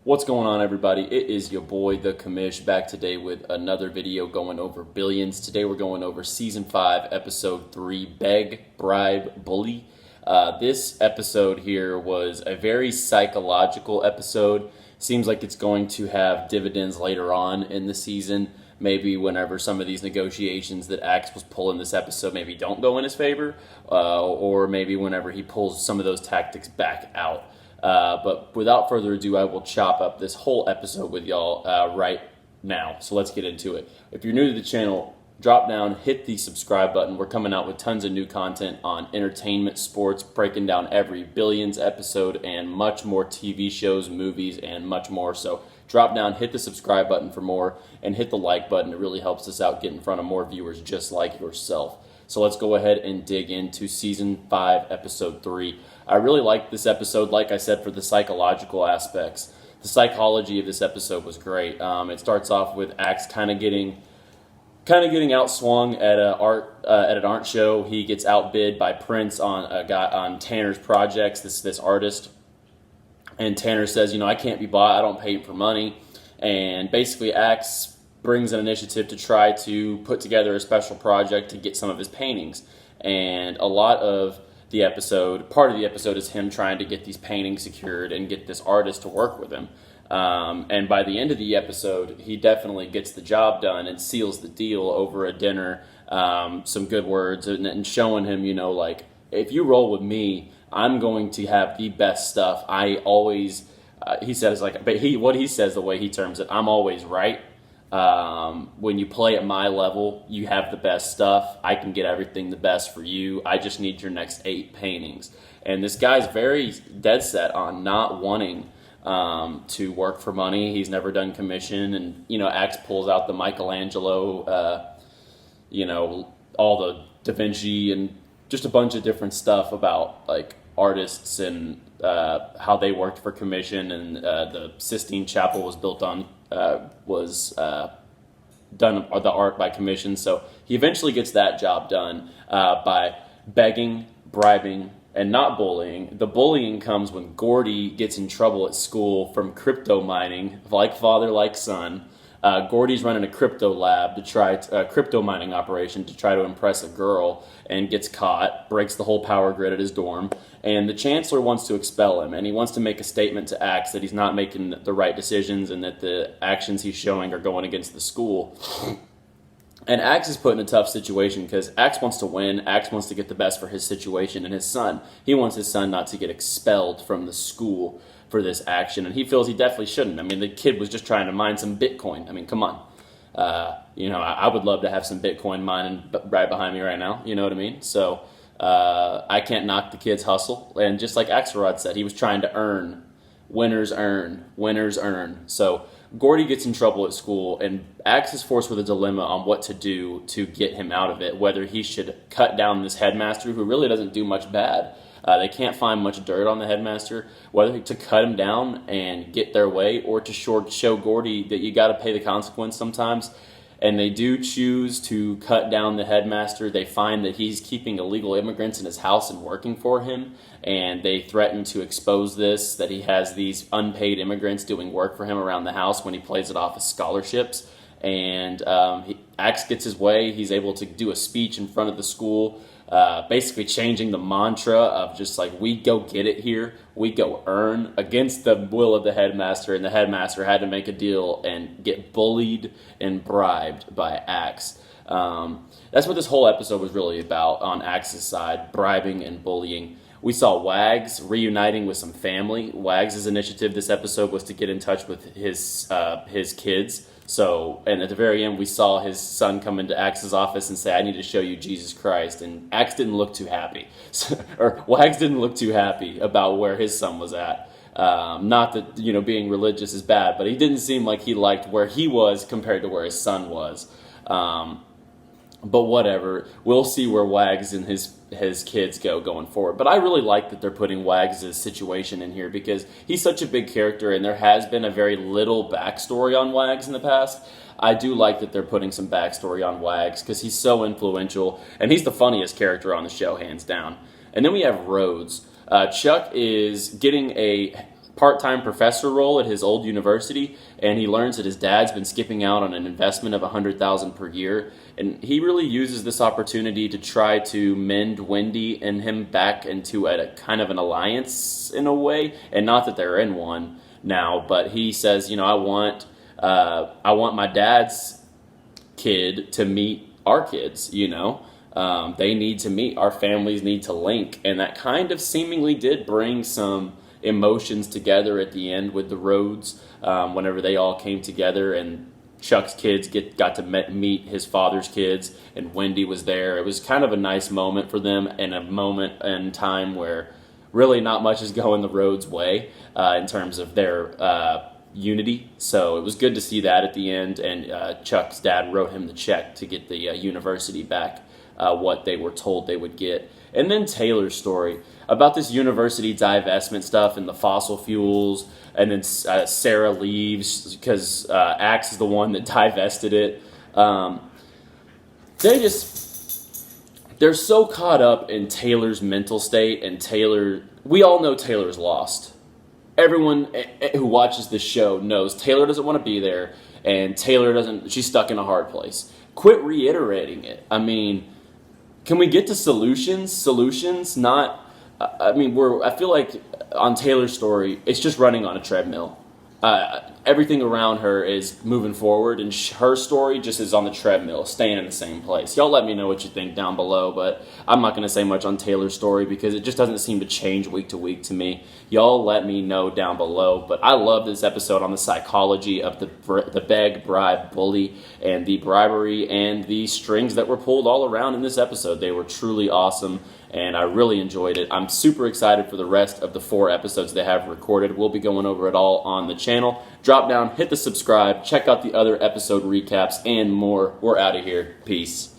What's going on, everybody? It is your boy, the Commish, back today with another video going over Billions. Today we're going over Season 5, Episode 3, Beg, Bribe, Bully. This episode here was a very psychological episode. Seems like it's going to have dividends later on in the season. Maybe whenever some of these negotiations that Axe was pulling this episode maybe don't go in his favor, or maybe whenever he pulls some of those tactics back out. But without further ado, I will chop up this whole episode with y'all right now. So let's get into it. If you're new to the channel, drop down, hit the subscribe button. We're coming out with tons of new content on entertainment, sports, breaking down every Billions episode, and much more TV shows, movies, and much more. So drop down, hit the subscribe button for more, and hit the like button. It really helps us out, get in front of more viewers just like yourself. So let's go ahead and dig into Season 5, Episode 3. I really liked this episode, like I said, for the psychological aspects. The psychology of this episode was great. It starts off with Axe kind of getting outswung at an art show. He gets outbid by Prince on Tanner's projects. This artist, and Tanner says, I can't be bought. I don't pay for money. And basically, Axe brings an initiative to try to put together a special project to get some of his paintings. And a lot of the episode, part of the episode is him trying to get these paintings secured and get this artist to work with him. And by the end of the episode, he definitely gets the job done and seals the deal over a dinner, some good words, and showing him, like, if you roll with me, I'm going to have the best stuff. I always, he says, like, but what he says, the way he terms it, I'm always right. When you play at my level, you have the best stuff. I can get everything the best for you. I just need your next 8 paintings. And this guy's very dead set on not wanting to work for money. He's never done commission. And, Axe pulls out the Michelangelo, all the Da Vinci and just a bunch of different stuff about, like, artists and how they worked for commission. And the Sistine Chapel was built on done the art by commission. So he eventually gets that job done by begging, bribing, and not bullying. The bullying comes when Gordy gets in trouble at school from crypto mining, like father, like son. Gordy's running a crypto lab a crypto mining operation to try to impress a girl, and gets caught, breaks the whole power grid at his dorm, and the chancellor wants to expel him, and he wants to make a statement to Axe that he's not making the right decisions and that the actions he's showing are going against the school. And Axe is put in a tough situation because Axe wants to win. Axe wants to get the best for his situation and his son. He wants his son not to get expelled from the school for this action, and he feels he definitely shouldn't. I mean, the kid was just trying to mine some Bitcoin. I mean, come on. I would love to have some Bitcoin mining right behind me right now. You know what I mean? So I can't knock the kid's hustle. And just like Axelrod said, he was trying to earn. Winners earn. Winners earn. So Gordy gets in trouble at school, and Axe is forced with a dilemma on what to do to get him out of it, whether he should cut down this headmaster who really doesn't do much bad. They can't find much dirt on the headmaster, whether to cut him down and get their way, or to show Gordy that you got to pay the consequence sometimes. And they do choose to cut down the headmaster. They find that he's keeping illegal immigrants in his house and working for him, and they threaten to expose this, that he has these unpaid immigrants doing work for him around the house when he plays it off as scholarships. And Axe gets his way. He's able to do a speech in front of the school, basically changing the mantra of just like, we go get it here, we go earn, against the will of the headmaster, and the headmaster had to make a deal and get bullied and bribed by Axe. That's what this whole episode was really about on Axe's side, bribing and bullying. We saw Wags reuniting with some family. Wags' initiative this episode was to get in touch with his kids. So, and at the very end, we saw his son come into Axe's office and say, I need to show you Jesus Christ. And Axe didn't look too happy. Or Wags didn't look too happy about where his son was at. Not that, being religious is bad, but he didn't seem like he liked where he was compared to where his son was. But whatever, we'll see where Wags and his kids go going forward. But I really like that they're putting Wags' situation in here because he's such a big character, and there has been a very little backstory on Wags in the past. I do like that they're putting some backstory on Wags because he's so influential, and he's the funniest character on the show, hands down. And then we have Rhodes. Chuck is getting part-time professor role at his old university, and he learns that his dad's been skipping out on an investment of $100,000 per year, and he really uses this opportunity to try to mend Wendy and him back into a kind of an alliance in a way, and not that they're in one now, but he says, I want my dad's kid to meet our kids, they need to meet, our families need to link, and that kind of seemingly did bring some emotions together at the end with the Rhodes, whenever they all came together, and Chuck's kids got to meet his father's kids, and Wendy was there. It was kind of a nice moment for them, and a moment in time where really not much is going the Rhodes' way in terms of their unity. So it was good to see that at the end, and Chuck's dad wrote him the check to get the university back what they were told they would get. And then Taylor's story about this university divestment stuff and the fossil fuels, and then Sarah leaves because Axe is the one that divested it. They're so caught up in Taylor's mental state, and we all know Taylor's lost. Everyone who watches this show knows Taylor doesn't want to be there, and she's stuck in a hard place. Quit reiterating it. I mean, can we get to solutions? I feel like on Taylor's story, it's just running on a treadmill. Everything around her is moving forward, and her story just is on the treadmill, staying in the same place. Y'all let me know what you think down below, but I'm not going to say much on Taylor's story because it just doesn't seem to change week to week to me. Y'all let me know down below, but I love this episode on the psychology of the beg, bribe, bully, and the bribery and the strings that were pulled all around in this episode. They were truly awesome, and I really enjoyed it. I'm super excited for the rest of the 4 episodes they have recorded. We'll be going over it all on the channel. Drop down, hit the subscribe, check out the other episode recaps, and more. We're out of here. Peace.